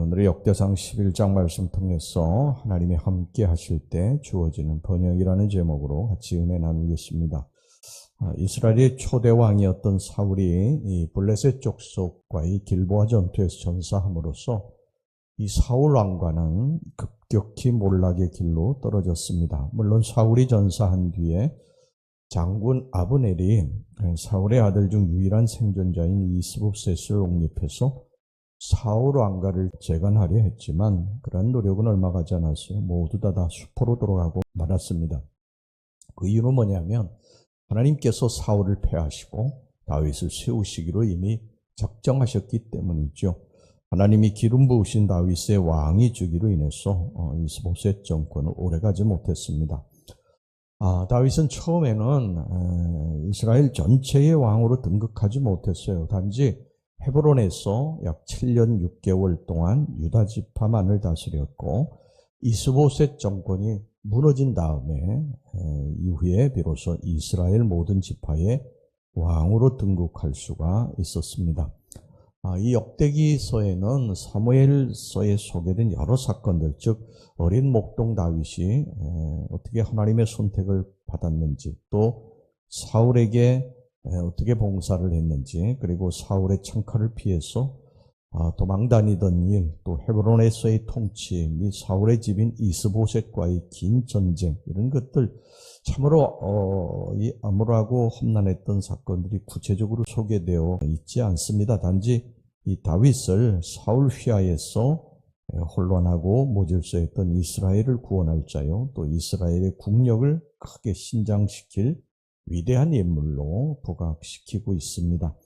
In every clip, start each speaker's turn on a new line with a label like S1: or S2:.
S1: 오늘의 역대상 11장 말씀 통해서 하나님이 함께 하실 때 주어지는 번영이라는 제목으로 같이 은혜 나누겠습니다. 이스라엘의 초대 왕이었던 사울이 이 블레셋 족속과의 길보아 전투에서 전사함으로써 이 사울 왕과는 급격히 몰락의 길로 떨어졌습니다. 물론 사울이 전사한 뒤에 장군 아브넬이 사울의 아들 중 유일한 생존자인 이스보셋을 옹립해서 사울 왕가를 재건하려 했지만 그런 노력은 얼마 가지 않았어요. 모두 다 수포로 돌아가고 말았습니다. 그 이유는 뭐냐면 하나님께서 사울을 패하시고 다윗을 세우시기로 이미 작정하셨기 때문이죠. 하나님이 기름 부으신 다윗의 왕이 주기로 인해서 이스보셋 정권은 오래가지 못했습니다. 다윗은 처음에는 이스라엘 전체의 왕으로 등극하지 못했어요. 단지 헤브론에서 약 7년 6개월 동안 유다 지파만을 다스렸고 이스보셋 정권이 무너진 다음에 이후에 비로소 이스라엘 모든 지파의 왕으로 등극할 수가 있었습니다. 이 역대기서에는 사무엘서에 소개된 여러 사건들, 즉 어린 목동 다윗이 어떻게 하나님의 선택을 받았는지, 또 사울에게 어떻게 봉사를 했는지, 그리고 사울의 창칼을 피해서 도망다니던 일, 또 헤브론에서의 통치 및 사울의 집인 이스보셋과의 긴 전쟁, 이런 것들 참으로 암울하고 험난했던 사건들이 구체적으로 소개되어 있지 않습니다. 단지 이 다윗을 사울 휘하에서 혼란하고 모질서했던 이스라엘을 구원할 자요, 또 이스라엘의 국력을 크게 신장시킬 위대한 인물로 부각시키고 있습니다.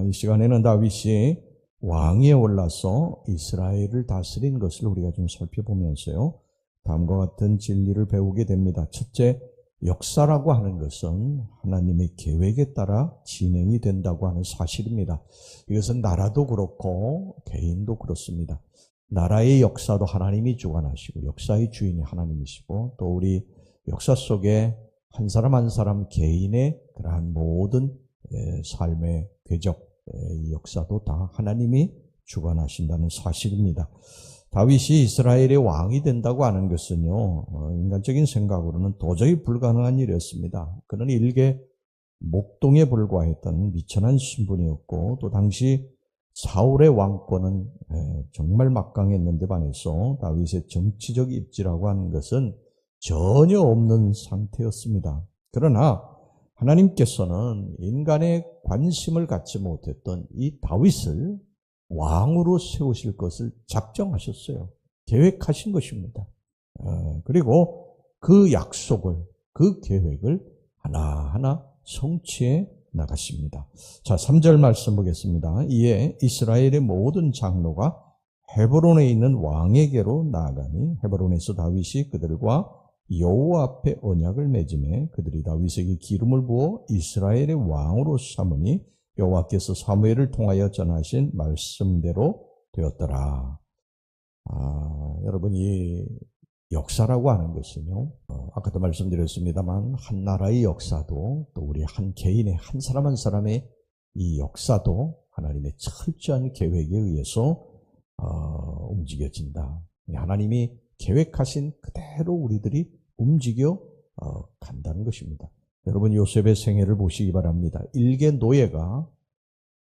S1: 이 시간에는 다윗이 왕위에 올라서 이스라엘을 다스린 것을 우리가 좀 살펴보면서요, 다음과 같은 진리를 배우게 됩니다. 첫째, 역사라고 하는 것은 하나님의 계획에 따라 진행이 된다고 하는 사실입니다. 이것은 나라도 그렇고 개인도 그렇습니다. 나라의 역사도 하나님이 주관하시고 역사의 주인이 하나님이시고, 또 우리 역사 속에 한 사람 한 사람 개인의 그러한 모든 삶의 궤적, 역사도 다 하나님이 주관하신다는 사실입니다. 다윗이 이스라엘의 왕이 된다고 하는 것은요, 인간적인 생각으로는 도저히 불가능한 일이었습니다. 그는 일개 목동에 불과했던 미천한 신분이었고, 또 당시 사울의 왕권은 정말 막강했는데 반해서 다윗의 정치적 입지라고 하는 것은 전혀 없는 상태였습니다. 그러나 하나님께서는 인간의 관심을 갖지 못했던 이 다윗을 왕으로 세우실 것을 작정하셨어요. 계획하신 것입니다. 그리고 그 약속을, 그 계획을 하나하나 성취해 나가십니다. 자, 3절 말씀 보겠습니다. 이에 이스라엘의 모든 장로가 헤브론에 있는 왕에게로 나아가니 헤브론에서 다윗이 그들과 여호와 앞에 언약을 맺음에 그들이 다윗에게 기름을 부어 이스라엘의 왕으로 삼으니 여호와께서 사무엘을 통하여 전하신 말씀대로 되었더라. 여러분, 이 역사라고 하는 것은요, 아까도 말씀드렸습니다만 한 나라의 역사도 또 우리 한 개인의 한 사람 한 사람의 이 역사도 하나님의 철저한 계획에 의해서 움직여진다. 하나님이 계획하신 그대로 우리들이 움직여 간다는 것입니다. 여러분, 요셉의 생애를 보시기 바랍니다. 일개 노예가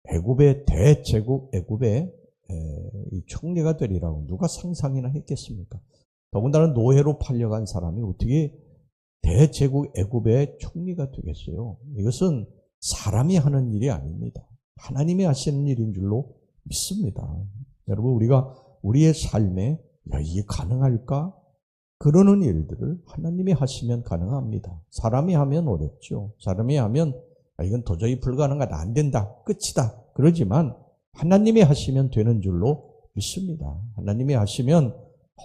S1: 애굽의 대제국 애굽의 총리가 되리라고 누가 상상이나 했겠습니까? 더군다나 노예로 팔려간 사람이 어떻게 대제국 애굽의 총리가 되겠어요? 이것은 사람이 하는 일이 아닙니다. 하나님이 하시는 일인 줄로 믿습니다. 여러분, 우리가 우리의 삶에 이게 가능할까? 그러는 일들을 하나님이 하시면 가능합니다. 사람이 하면 어렵죠. 사람이 하면 이건 도저히 불가능하다, 안 된다, 끝이다. 그러지만 하나님이 하시면 되는 줄로 믿습니다. 하나님이 하시면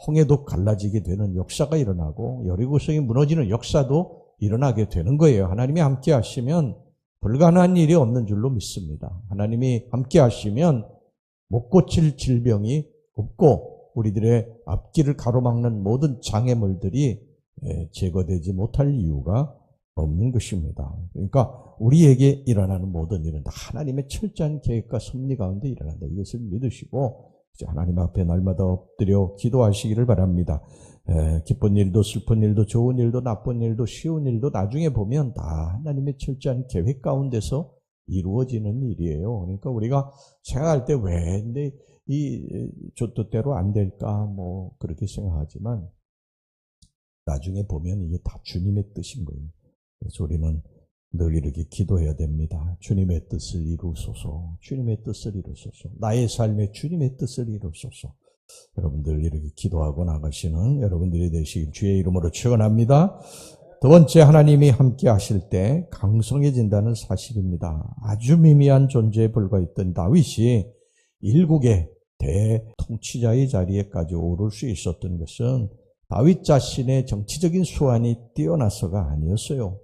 S1: 홍해도 갈라지게 되는 역사가 일어나고 여리고성이 무너지는 역사도 일어나게 되는 거예요. 하나님이 함께 하시면 불가능한 일이 없는 줄로 믿습니다. 하나님이 함께 하시면 못 고칠 질병이 없고 우리들의 앞길을 가로막는 모든 장애물들이 제거되지 못할 이유가 없는 것입니다. 그러니까 우리에게 일어나는 모든 일은 다 하나님의 철저한 계획과 섭리 가운데 일어난다. 이것을 믿으시고 하나님 앞에 날마다 엎드려 기도하시기를 바랍니다. 기쁜 일도 슬픈 일도 좋은 일도 나쁜 일도 쉬운 일도 나중에 보면 다 하나님의 철저한 계획 가운데서 이루어지는 일이에요. 그러니까 우리가 생각할 때 왜 근데 이 저 뜻대로 안 될까 뭐 그렇게 생각하지만 나중에 보면 이게 다 주님의 뜻인 거예요. 그래서 우리는 늘 이렇게 기도해야 됩니다. 주님의 뜻을 이루소서. 주님의 뜻을 이루소서. 나의 삶에 주님의 뜻을 이루소서. 여러분들 이렇게 기도하고 나가시는 여러분들이 되시길 주의 이름으로 축원합니다. 두 번째, 하나님이 함께 하실 때 강성해진다는 사실입니다. 아주 미미한 존재에 불과했던 다윗이 일국의 대통치자의 자리에까지 오를 수 있었던 것은 다윗 자신의 정치적인 수완이 뛰어나서가 아니었어요.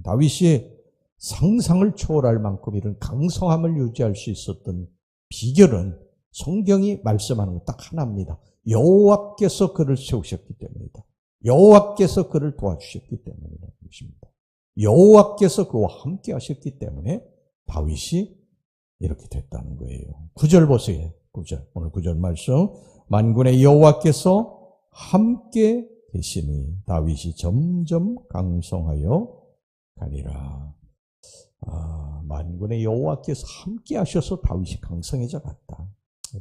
S1: 다윗이 상상을 초월할 만큼 이런 강성함을 유지할 수 있었던 비결은 성경이 말씀하는 것 딱 하나입니다. 여호와께서 그를 세우셨기 때문이다. 여호와께서 그를 도와주셨기 때문이라는 것입니다. 여호와께서 그와 함께 하셨기 때문에 다윗이 이렇게 됐다는 거예요. 9절 보세요. 9절. 오늘 9절 말씀. 만군의 여호와께서 함께 계시니 다윗이 점점 강성하여 가니라. 만군의 여호와께서 함께 하셔서 다윗이 강성해져 갔다.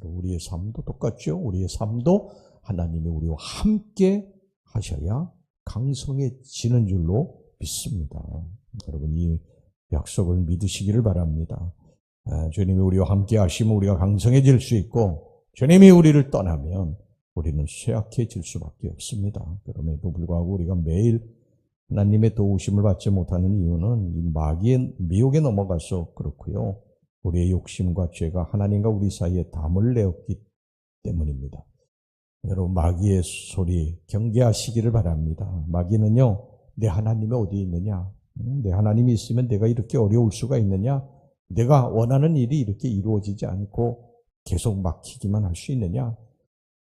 S1: 우리의 삶도 똑같죠. 우리의 삶도 하나님이 우리와 함께 하셔야 강성해지는 줄로 믿습니다. 여러분 이 약속을 믿으시기를 바랍니다. 주님이 우리와 함께 하시면 우리가 강성해질 수 있고 주님이 우리를 떠나면 우리는 쇠약해질 수밖에 없습니다. 그럼에도 불구하고 우리가 매일 하나님의 도우심을 받지 못하는 이유는 이 마귀의 미혹에 넘어가서 그렇고요. 우리의 욕심과 죄가 하나님과 우리 사이에 담을 내었기 때문입니다. 여러분 마귀의 소리 경계하시기를 바랍니다. 마귀는요, 내 하나님이 어디 있느냐? 내 하나님이 있으면 내가 이렇게 어려울 수가 있느냐? 내가 원하는 일이 이렇게 이루어지지 않고 계속 막히기만 할 수 있느냐?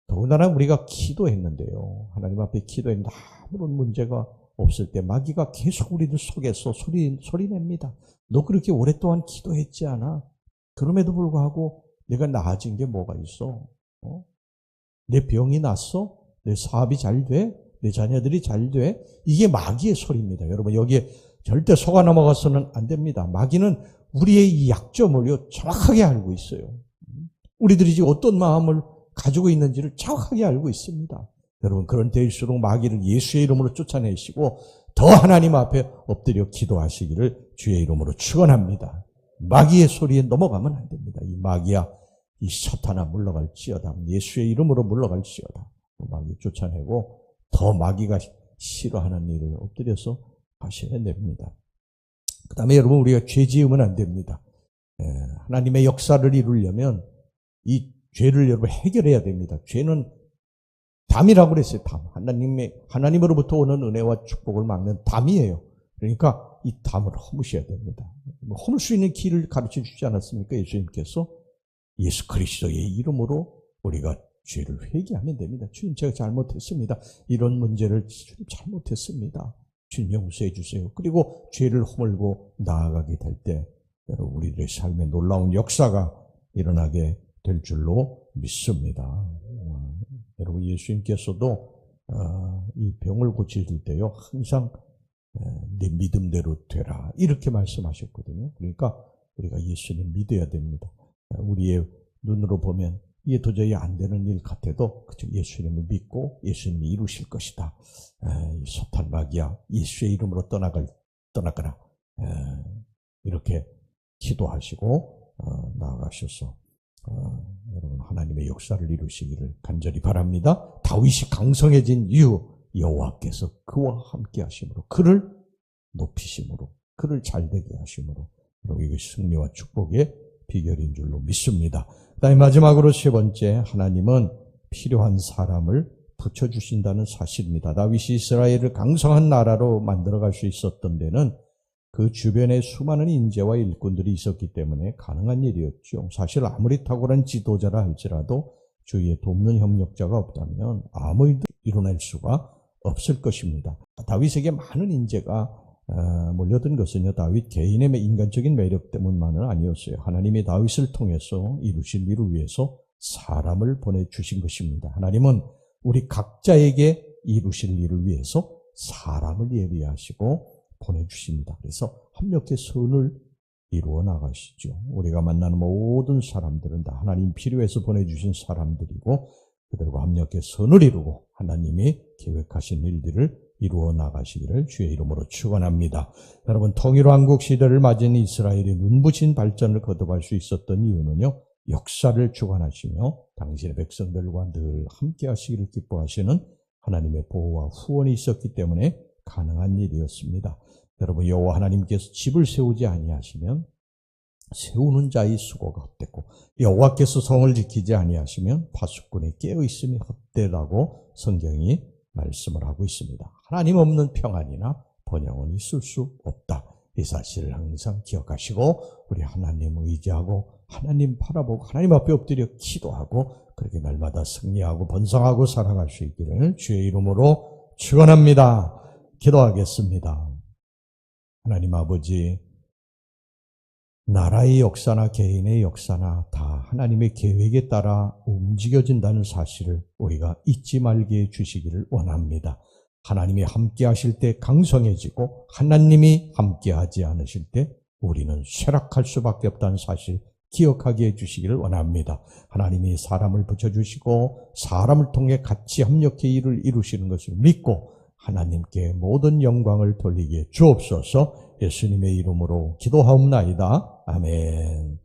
S1: 더군다나 우리가 기도했는데요. 하나님 앞에 기도했는데 아무런 문제가 없을 때 마귀가 계속 우리들 속에서 소리냅니다. 너 그렇게 오랫동안 기도했지 않아? 그럼에도 불구하고 내가 나아진 게 뭐가 있어? 내 병이 났어? 내 사업이 잘 돼? 내 자녀들이 잘 돼? 이게 마귀의 소리입니다. 여러분 여기에 절대 속아 넘어가서는 안 됩니다. 마귀는 우리의 이 약점을 정확하게 알고 있어요. 우리들이 지금 어떤 마음을 가지고 있는지를 정확하게 알고 있습니다. 여러분 그런 때일수록 마귀를 예수의 이름으로 쫓아내시고 더 하나님 앞에 엎드려 기도하시기를 주의 이름으로 축원합니다. 마귀의 소리에 넘어가면 안 됩니다. 이 마귀야, 이 사탄아 물러갈지어다. 예수의 이름으로 물러갈지어다. 마귀 쫓아내고 더 마귀가 싫어하는 일을 엎드려서 하셔야 됩니다. 그 다음에 여러분 우리가 죄 지으면 안 됩니다. 하나님의 역사를 이루려면 이 죄를 여러분 해결해야 됩니다. 죄는 담이라고 그랬어요. 담. 하나님으로부터 오는 은혜와 축복을 막는 담이에요. 그러니까 이 담을 허무셔야 됩니다. 허물 수 있는 길을 가르쳐 주지 않았습니까? 예수님께서 예수 그리스도의 이름으로 우리가 죄를 회개하면 됩니다. 주님 제가 잘못했습니다. 이런 문제를 주님 잘못했습니다. 주님 용서해 주세요. 그리고 죄를 허물고 나아가게 될 때 여러분 우리들의 삶에 놀라운 역사가 일어나게 될 줄로 믿습니다. 여러분 예수님께서도 이 병을 고칠 때요 항상 내 믿음대로 되라 이렇게 말씀하셨거든요. 그러니까 우리가 예수님 믿어야 됩니다. 우리의 눈으로 보면 이게 도저히 안 되는 일 같아도 그저 예수님을 믿고 예수님이 이루실 것이다. 사탄 마귀야 예수의 이름으로 떠나가라. 이렇게 기도하시고 나아가셔서 여러분 하나님의 역사를 이루시기를 간절히 바랍니다. 다윗이 강성해진 이유 여호와께서 그와 함께 하심으로 그를 높이심으로 그를 잘되게 하심으로 여러분 이것이 승리와 축복의 비결인 줄로 믿습니다. 그다음에 마지막으로 세 번째 하나님은 필요한 사람을 붙여주신다는 사실입니다. 다윗이 이스라엘을 강성한 나라로 만들어갈 수 있었던 데는 그 주변에 수많은 인재와 일꾼들이 있었기 때문에 가능한 일이었죠. 사실 아무리 탁월한 지도자라 할지라도 주위에 돕는 협력자가 없다면 아무 일도 이뤄낼 수가 없을 것입니다. 다윗에게 많은 인재가 몰려든 것은요, 다윗 개인의 인간적인 매력 때문만은 아니었어요. 하나님이 다윗을 통해서 이루실 일을 위해서 사람을 보내주신 것입니다. 하나님은 우리 각자에게 이루실 일을 위해서 사람을 예비하시고 보내주십니다. 그래서 합력의 선을 이루어 나가시죠. 우리가 만나는 모든 사람들은 다 하나님 필요해서 보내주신 사람들이고 그들과 합력의 선을 이루고 하나님이 계획하신 일들을 이루어 나가시기를 주의 이름으로 축원합니다. 여러분, 통일왕국 시대를 맞은 이스라엘이 눈부신 발전을 거듭할 수 있었던 이유는요, 역사를 주관하시며 당신의 백성들과 늘 함께 하시기를 기뻐하시는 하나님의 보호와 후원이 있었기 때문에 가능한 일이었습니다. 여러분, 여호와 하나님께서 집을 세우지 아니하시면 세우는 자의 수고가 헛되고 여호와께서 성을 지키지 아니하시면 파수꾼이 깨어있음이 헛되다고 성경이 말씀을 하고 있습니다. 하나님 없는 평안이나 번영은 있을 수 없다. 이 사실을 항상 기억하시고 우리 하나님 의지하고 하나님 바라보고 하나님 앞에 엎드려 기도하고 그렇게 날마다 승리하고 번성하고 살아갈 수 있기를 주의 이름으로 축원합니다. 기도하겠습니다. 하나님 아버지, 나라의 역사나 개인의 역사나 다 하나님의 계획에 따라 움직여진다는 사실을 우리가 잊지 말게 해주시기를 원합니다. 하나님이 함께 하실 때 강성해지고 하나님이 함께 하지 않으실 때 우리는 쇠락할 수밖에 없다는 사실 기억하게 해주시기를 원합니다. 하나님이 사람을 붙여주시고 사람을 통해 같이 협력해 일을 이루시는 것을 믿고 하나님께 모든 영광을 돌리게 주옵소서. 예수님의 이름으로 기도하옵나이다. 아멘.